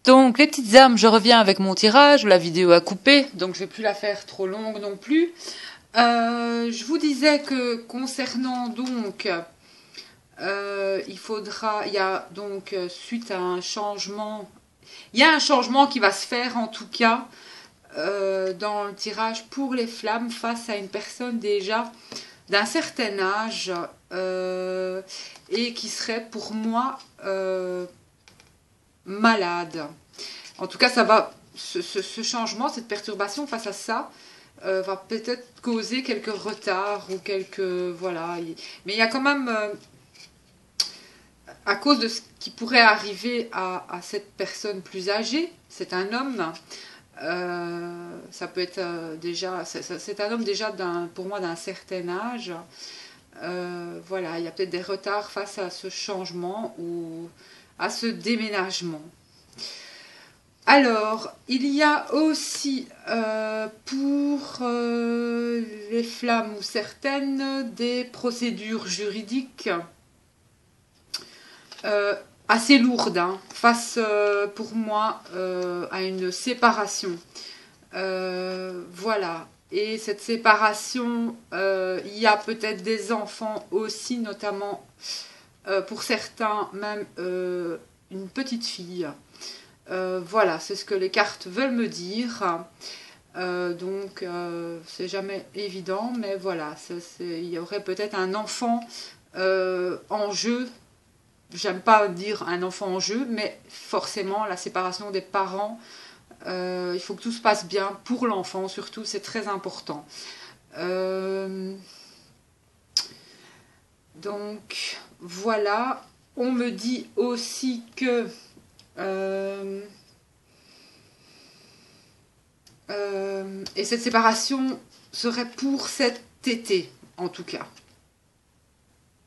Donc les petites âmes, je reviens avec mon tirage, la vidéo a coupé, donc je vais plus la faire trop longue non plus. Je vous disais que concernant donc, il y a donc suite à un changement, il y a un changement qui va se faire en tout cas dans le tirage pour les flammes face à une personne déjà d'un certain âge et qui serait pour moi malade. En tout cas, ça va, ce changement, cette perturbation face à ça, va peut-être causer quelques retards ou quelques... Voilà. Mais il y a quand même, à cause de ce qui pourrait arriver à cette personne plus âgée, c'est un homme, ça peut être déjà... C'est un homme déjà, pour moi, d'un certain âge. Voilà, il y a peut-être des retards face à ce changement ou à ce déménagement. Alors, il y a aussi pour les flammes ou certaines des procédures juridiques assez lourdes face pour moi à une séparation. Voilà. Et cette séparation, il y a peut-être des enfants aussi, notamment pour certains même une petite fille. Voilà, c'est ce que les cartes veulent me dire. Donc, c'est jamais évident, mais voilà, il y aurait peut-être un enfant en jeu. J'aime pas dire un enfant en jeu, mais forcément, la séparation des parents, il faut que tout se passe bien pour l'enfant, surtout, c'est très important. Donc, voilà. On me dit aussi que... et cette séparation serait pour cet été, en tout cas.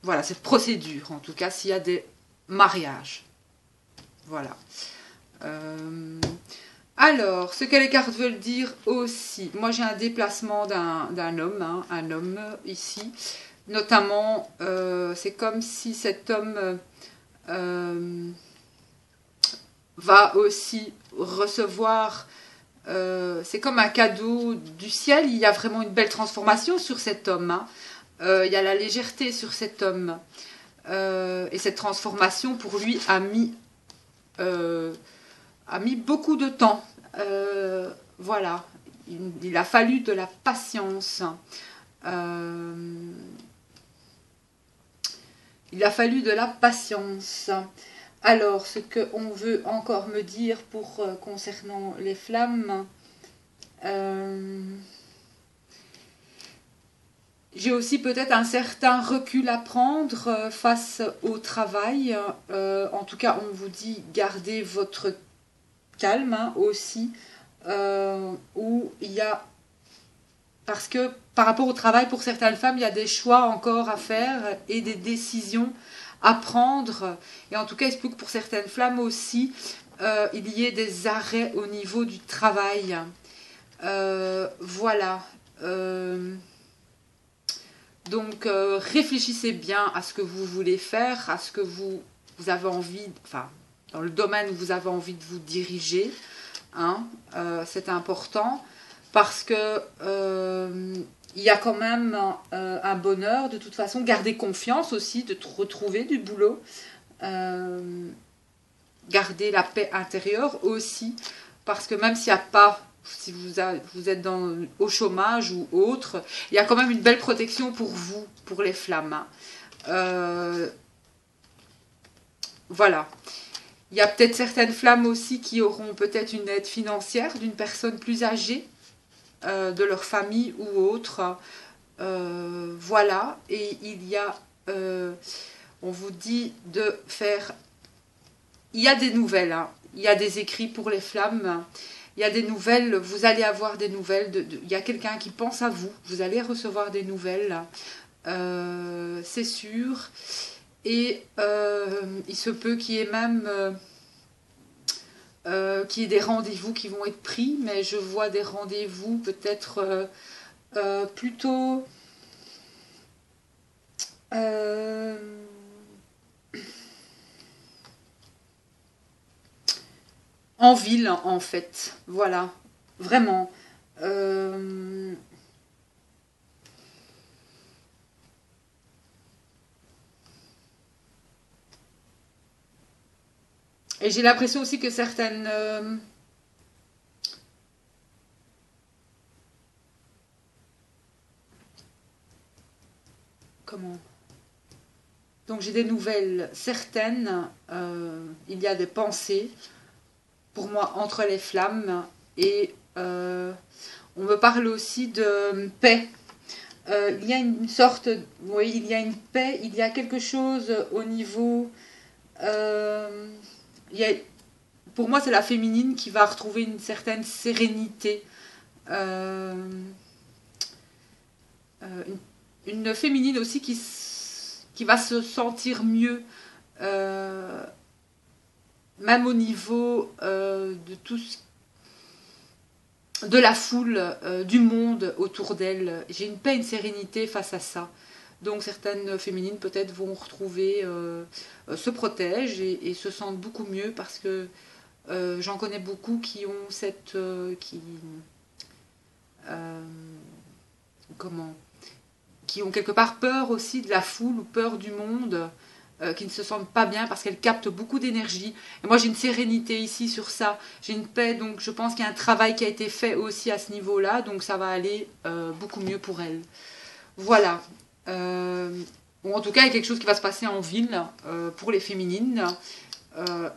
Voilà, cette procédure, en tout cas, s'il y a des mariages. Voilà. Alors, ce que les cartes veulent dire aussi. Moi, j'ai un déplacement d'un homme, un homme ici. Notamment, c'est comme si cet homme va aussi recevoir... c'est comme un cadeau du ciel. Il y a vraiment une belle transformation sur cet homme. Il y a la légèreté sur cet homme. Et cette transformation, pour lui, a mis beaucoup de temps. Voilà. Il a fallu de la patience. Il a fallu de la patience. Alors, ce qu'on veut encore me dire pour concernant les flammes, j'ai aussi peut-être un certain recul à prendre face au travail. En tout cas, on vous dit gardez votre calme aussi, où il y a... Parce que par rapport au travail, pour certaines femmes, il y a des choix encore à faire et des décisions à prendre. Et en tout cas, il se peut que pour certaines femmes aussi, il y ait des arrêts au niveau du travail. Voilà. Donc, réfléchissez bien à ce que vous voulez faire, à ce que vous avez envie, enfin, dans le domaine où vous avez envie de vous diriger. C'est important parce que il y a quand même un bonheur. De toute façon, gardez confiance aussi de retrouver du boulot. Gardez la paix intérieure aussi, parce que même s'il n'y a pas, si vous êtes au chômage ou autre, il y a quand même une belle protection pour vous, pour les flammes. Voilà. Il y a peut-être certaines flammes aussi qui auront peut-être une aide financière d'une personne plus âgée, de leur famille ou autre. Voilà. Et il y a, on vous dit de faire... Il y a des nouvelles, il y a des écrits pour les flammes, il y a des nouvelles, vous allez avoir des nouvelles, il y a quelqu'un qui pense à vous, vous allez recevoir des nouvelles, c'est sûr. Et il se peut qu'il y ait même qu'il y ait des rendez-vous qui vont être pris, mais je vois des rendez-vous peut-être plutôt... en ville, en fait. Voilà, vraiment. Euh, et j'ai l'impression aussi que certaines... comment? Donc j'ai des nouvelles certaines. Il y a des pensées, pour moi, entre les flammes. Et on me parle aussi de paix. Il y a une sorte... Oui, il y a une paix. Il y a quelque chose au niveau... euh, il y a, pour moi, c'est la féminine qui va retrouver une certaine sérénité. Euh, une féminine aussi qui va se sentir mieux, euh, même au niveau de tout de la foule, du monde autour d'elle. J'ai une paix, une sérénité face à ça. Donc certaines féminines peut-être vont retrouver, se protègent et se sentent beaucoup mieux parce que j'en connais beaucoup qui ont cette... euh, comment qui ont quelque part peur aussi de la foule ou peur du monde, qui ne se sentent pas bien parce qu'elles captent beaucoup d'énergie. Et moi j'ai une sérénité ici sur ça, j'ai une paix, donc je pense qu'il y a un travail qui a été fait aussi à ce niveau-là, donc ça va aller beaucoup mieux pour elles. Voilà. Bon, en tout cas, il y a quelque chose qui va se passer en ville pour les féminines.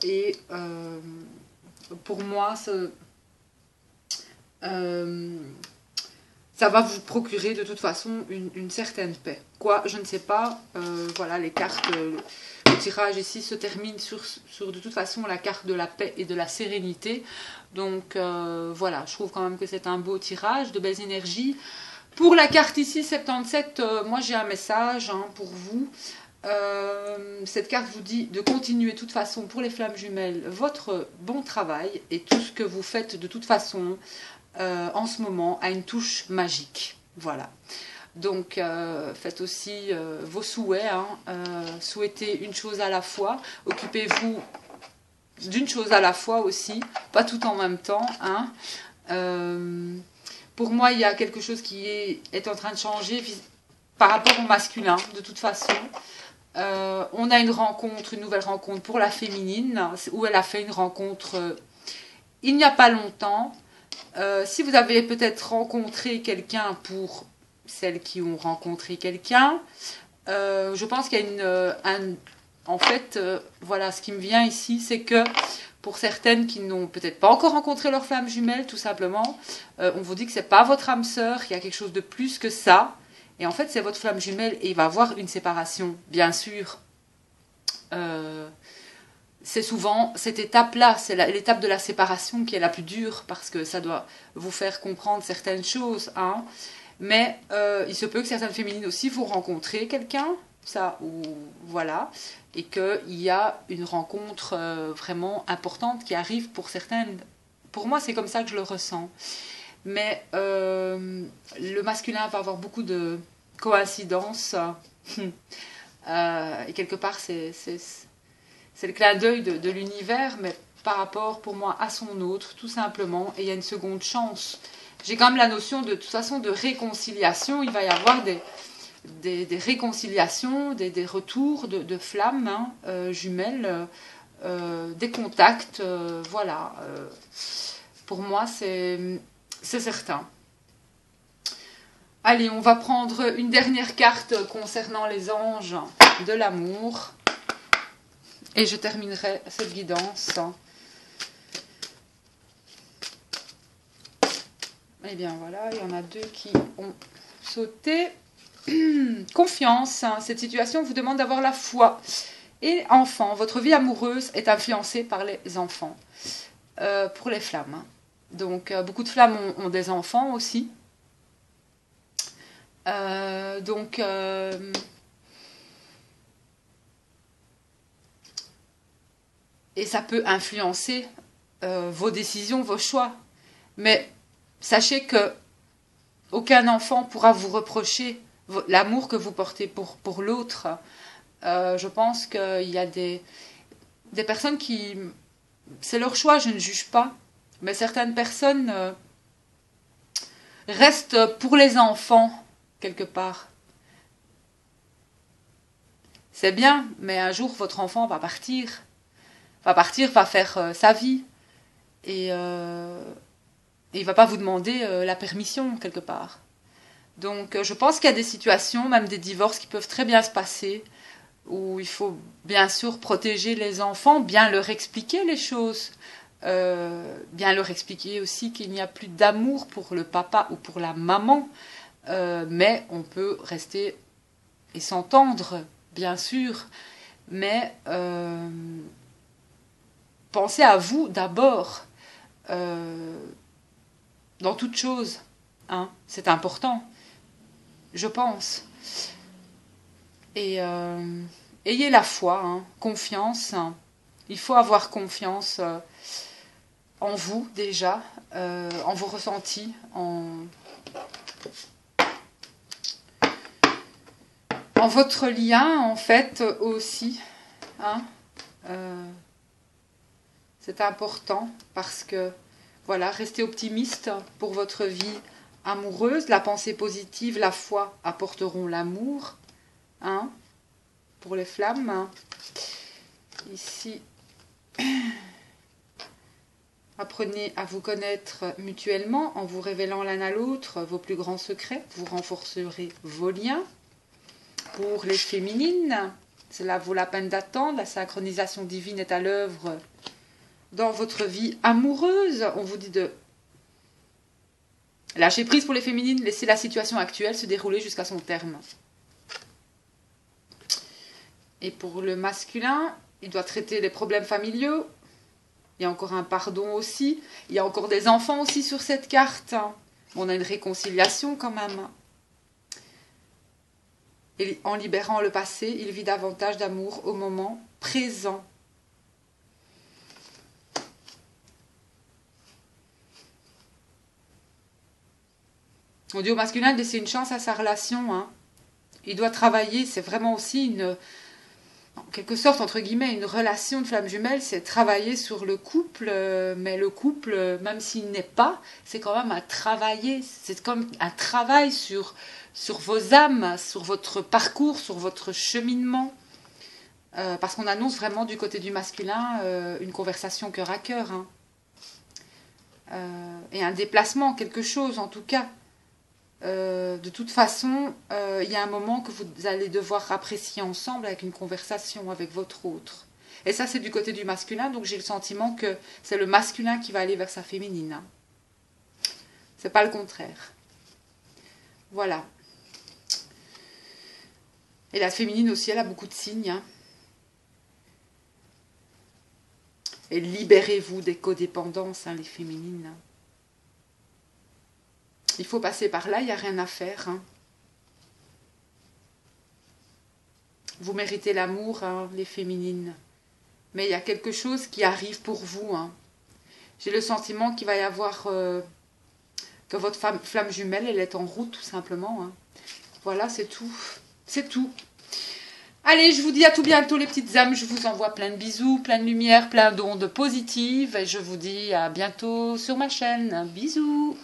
Et pour moi, euh, ça va vous procurer de toute façon une certaine paix. Quoi, je ne sais pas. Voilà, les cartes, le tirage ici se termine sur de toute façon la carte de la paix et de la sérénité. Donc voilà, je trouve quand même que c'est un beau tirage, de belles énergies. Pour la carte ici, 77, moi j'ai un message pour vous. Cette carte vous dit de continuer de toute façon pour les flammes jumelles votre bon travail et tout ce que vous faites de toute façon en ce moment a une touche magique. Voilà. Donc faites aussi vos souhaits. Souhaitez une chose à la fois. Occupez-vous d'une chose à la fois aussi. Pas tout en même temps. Pour moi, il y a quelque chose qui est en train de changer par rapport au masculin, de toute façon. On a une rencontre, une nouvelle rencontre pour la féminine, où elle a fait une rencontre il n'y a pas longtemps. Si vous avez peut-être rencontré quelqu'un, pour celles qui ont rencontré quelqu'un, je pense qu'il y a en fait, voilà, ce qui me vient ici, c'est que pour certaines qui n'ont peut-être pas encore rencontré leur flamme jumelle, tout simplement, on vous dit que c'est pas votre âme sœur, qu'il y a quelque chose de plus que ça. Et en fait, c'est votre flamme jumelle et il va y avoir une séparation, bien sûr. C'est souvent cette étape-là, c'est l'étape de la séparation qui est la plus dure parce que ça doit vous faire comprendre certaines choses. Mais il se peut que certaines féminines aussi vous rencontrez quelqu'un, ça, ou voilà, et qu'il y a une rencontre vraiment importante qui arrive pour certaines. Pour moi, c'est comme ça que je le ressens. Mais le masculin va avoir beaucoup de coïncidences. Et quelque part, c'est le clin d'œil de l'univers, mais par rapport, pour moi, à son autre, tout simplement. Et il y a une seconde chance. J'ai quand même la notion de toute façon de réconciliation. Il va y avoir des réconciliations, des retours de flammes jumelles, des contacts. Voilà. Pour moi, c'est certain. Allez, on va prendre une dernière carte concernant les anges de l'amour. Et je terminerai cette guidance. Eh bien voilà, il y en a deux qui ont sauté. Confiance. Cette situation vous demande d'avoir la foi. Et enfant, votre vie amoureuse est influencée par les enfants. Pour les flammes. Donc beaucoup de flammes ont des enfants aussi. Et ça peut influencer vos décisions, vos choix. Mais sachez que aucun enfant pourra vous reprocher l'amour que vous portez pour l'autre. Je pense qu'il y a des personnes qui c'est leur choix, je ne juge pas. Mais certaines personnes restent pour les enfants, quelque part. C'est bien, mais un jour, votre enfant va partir. Va faire sa vie. Et il va pas vous demander la permission, quelque part. Donc, je pense qu'il y a des situations, même des divorces, qui peuvent très bien se passer, où il faut bien sûr protéger les enfants, bien leur expliquer les choses, bien leur expliquer aussi qu'il n'y a plus d'amour pour le papa ou pour la maman, mais on peut rester et s'entendre, bien sûr, mais pensez à vous d'abord, dans toute chose, hein, c'est important, je pense. Et ayez la foi, hein, confiance. Il faut avoir confiance en vous déjà, en vos ressentis, en votre lien en fait aussi. Hein, c'est important parce que voilà, restez optimiste pour votre vie amoureuse. La pensée positive, la foi apporteront l'amour. Hein, pour les flammes. Ici, apprenez à vous connaître mutuellement en vous révélant l'un à l'autre vos plus grands secrets. Vous renforcerez vos liens. Pour les féminines, cela vaut la peine d'attendre. La synchronisation divine est à l'œuvre dans votre vie amoureuse. On vous dit de lâcher prise pour les féminines, laisser la situation actuelle se dérouler jusqu'à son terme. Et pour le masculin, il doit traiter les problèmes familiaux. Il y a encore un pardon aussi. Il y a encore des enfants aussi sur cette carte. On a une réconciliation quand même. Et en libérant le passé, il vit davantage d'amour au moment présent. On dit au masculin de laisser une chance à sa relation. Hein. Il doit travailler, c'est vraiment aussi une... En quelque sorte, entre guillemets, une relation de flamme jumelle, c'est travailler sur le couple, mais le couple, même s'il n'est pas, c'est quand même à travailler, c'est comme un travail sur vos âmes, sur votre parcours, sur votre cheminement, parce qu'on annonce vraiment du côté du masculin une conversation cœur à cœur, hein. Et un déplacement, quelque chose en tout cas. De toute façon, il y a un moment que vous allez devoir apprécier ensemble avec une conversation avec votre autre. Et ça, c'est du côté du masculin, donc j'ai le sentiment que c'est le masculin qui va aller vers sa féminine. Hein. C'est pas le contraire. Voilà. Et la féminine aussi, elle a beaucoup de signes. Hein. Et libérez-vous des codépendances, hein, les féminines. Il faut passer par là, il n'y a rien à faire. Hein. Vous méritez l'amour, hein, les féminines. Mais il y a quelque chose qui arrive pour vous. Hein. J'ai le sentiment qu'il va y avoir... que votre flamme jumelle, elle est en route, tout simplement. Hein. Voilà, c'est tout. C'est tout. Allez, je vous dis à tout bientôt, les petites âmes. Je vous envoie plein de bisous, plein de lumière, plein d'ondes positives. Et je vous dis à bientôt sur ma chaîne. Bisous.